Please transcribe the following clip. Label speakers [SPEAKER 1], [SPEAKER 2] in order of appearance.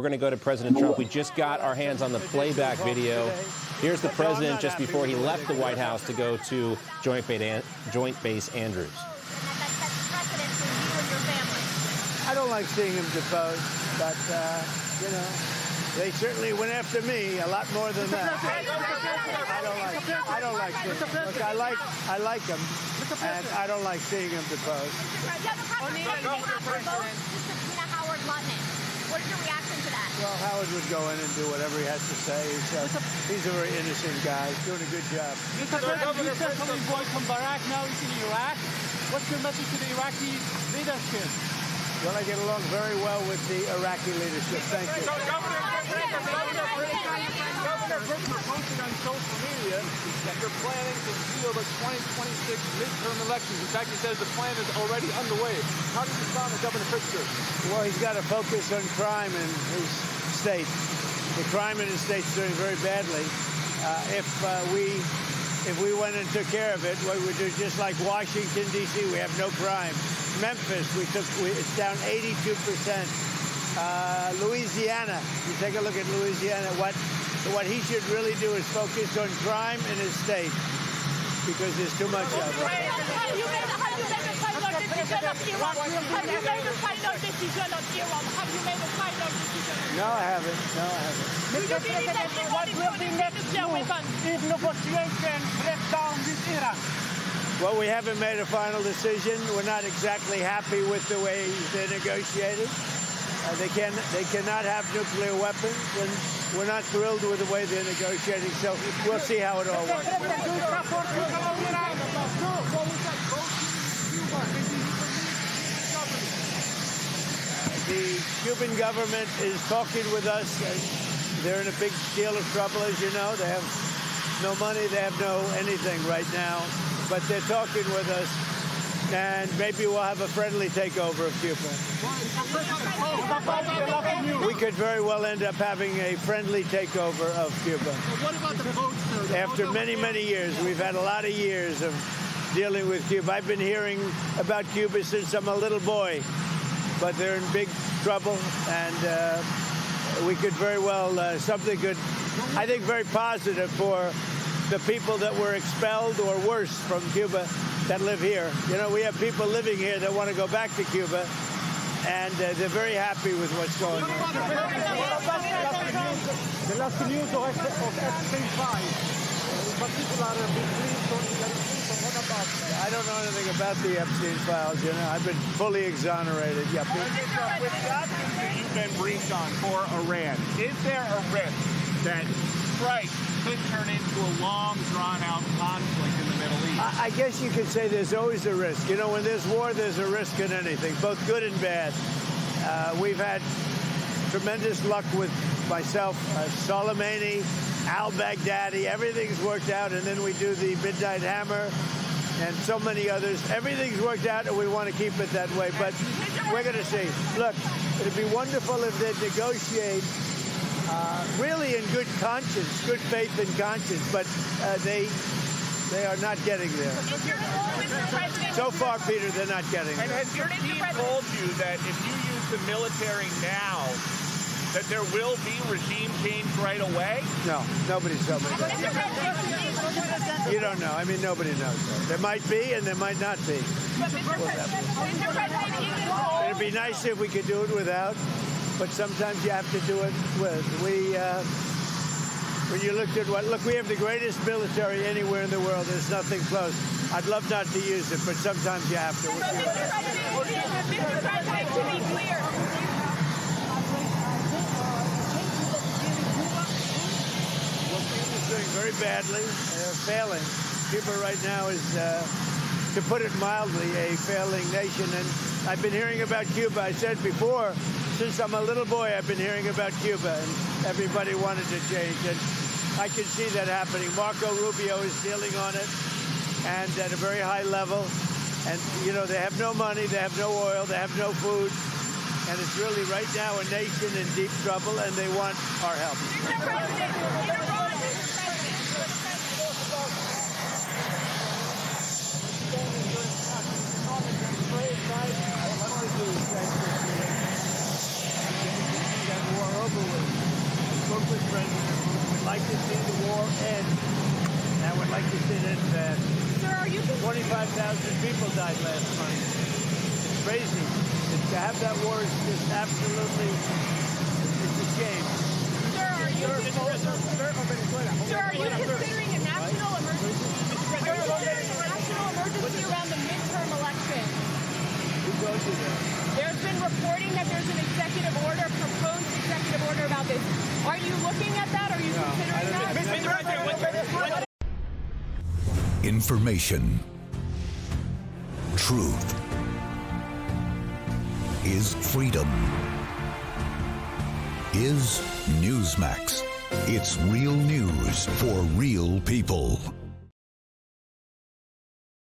[SPEAKER 1] We're going to go to President Trump. We just got our hands on the playback video. Here's the president just before he left the White House to go to Joint Base Andrews.
[SPEAKER 2] I don't like seeing him deposed, but, you know, they certainly went after me a lot more than that. I don't like seeing him. Look, I like him, and I don't like seeing him deposed.
[SPEAKER 3] What's your reaction to that?
[SPEAKER 2] Well, Howard would go in and do whatever he has to say. He's a very innocent guy. He's doing a good job.
[SPEAKER 4] Mr. President, you said coming boy from Iraq, now he's in Iraq. What's your message to the Iraqi leadership?
[SPEAKER 2] Well, I get along very well with the Iraqi leadership. Thank you.
[SPEAKER 5] Governor Britain posted on social media that you're planning to steal the 2026 midterm elections. In fact, he says the plan is already underway. How do you respond to Governor Pritzker?
[SPEAKER 2] Well, he's got to focus on crime in his state. The crime in his state's doing very badly. If we went and took care of it, we would do just like Washington, D.C. We have no crime. Memphis, it's down 82%. Louisiana, you take a look at Louisiana. What he should really do is focus on crime in his state because there's too much of it.
[SPEAKER 3] Have you made a final decision of Iran? Have you made a final decision of Iran? Have you made a final decision?
[SPEAKER 2] No, I haven't.
[SPEAKER 4] Mr. President, what will be next move if negotiations break down with Iran?
[SPEAKER 2] Well, we haven't made a final decision. We're not exactly happy with the way they negotiated. They cannot have nuclear weapons, and we're not thrilled with the way they're negotiating. So we'll see how it all works. The Cuban government is talking with us. They're in a big deal of trouble, as you know. They have no money. They have no anything right now. But they're talking with us. And maybe we'll have a friendly takeover of Cuba. We could very well end up having a friendly takeover of Cuba.
[SPEAKER 5] What about the votes, sir?
[SPEAKER 2] After many, many years, we've had a lot of years of dealing with Cuba. I've been hearing about Cuba since I'm a little boy, but they're in big trouble, and we could very well, something good, I think very positive for the people that were expelled or worse from Cuba that live here. You know, we have people living here that want to go back to Cuba, and they're very happy with what's going on.
[SPEAKER 4] The last news of Epstein files, in particular, what about that?
[SPEAKER 2] I don't know anything about the Epstein files, you know. I've been fully exonerated. Yeah,
[SPEAKER 5] With the options that you've been briefed on for Iran, is there a risk that strike could turn into a long, drawn-out conflict in the Middle East?
[SPEAKER 2] I guess you could say there's always a risk. You know, when there's war, there's a risk in anything, both good and bad. We've had tremendous luck with myself, Soleimani, al-Baghdadi. Everything's worked out, and then we do the Midnight Hammer and so many others. Everything's worked out, and we want to keep it that way, but we're going to see. Look, it'd be wonderful if they'd negotiate really in good conscience, good faith and conscience, but they are not getting there. So far, Peter, they're not getting there.
[SPEAKER 5] And has your team told you that if you use the military now, that there will be regime change right away?
[SPEAKER 2] No, nobody's told me that. You don't know. I mean, nobody knows. There might be, and there might not be. It'd be nice if we could do it without. But sometimes you have to do it with. When you looked at look, we have the greatest military anywhere in the world. There's nothing close. I'd love not to use it, but sometimes you have to.
[SPEAKER 3] Mr. President, to be clear.
[SPEAKER 2] Well, Cuba's doing very badly. They're failing. Cuba right now is, to put it mildly, a failing nation. And I've been hearing about Cuba. I said before, since I'm a little boy, I've been hearing about Cuba, and everybody wanted to change. And I can see that happening. Marco Rubio is dealing on it, and at a very high level. And, you know, they have no money, they have no oil, they have no food. And it's really right now a nation in deep trouble, and they want our help.
[SPEAKER 3] Mr. President,
[SPEAKER 2] That war over with. I spoke with President who would like to see the war end. And I would like to see it end fast.
[SPEAKER 3] Sir, are you
[SPEAKER 2] 25,000 people died last month. It's crazy. To have that war is just absolutely, it's a shame.
[SPEAKER 3] Sir, are you considering a national emergency? Are you considering a national emergency around the midterm election?
[SPEAKER 2] Who told you that?
[SPEAKER 3] There's been reporting that there's an executive order, proposed executive order about this. Are you looking at that? Are you considering that?
[SPEAKER 6] Information. Truth is freedom. Is Newsmax. It's real news for real people.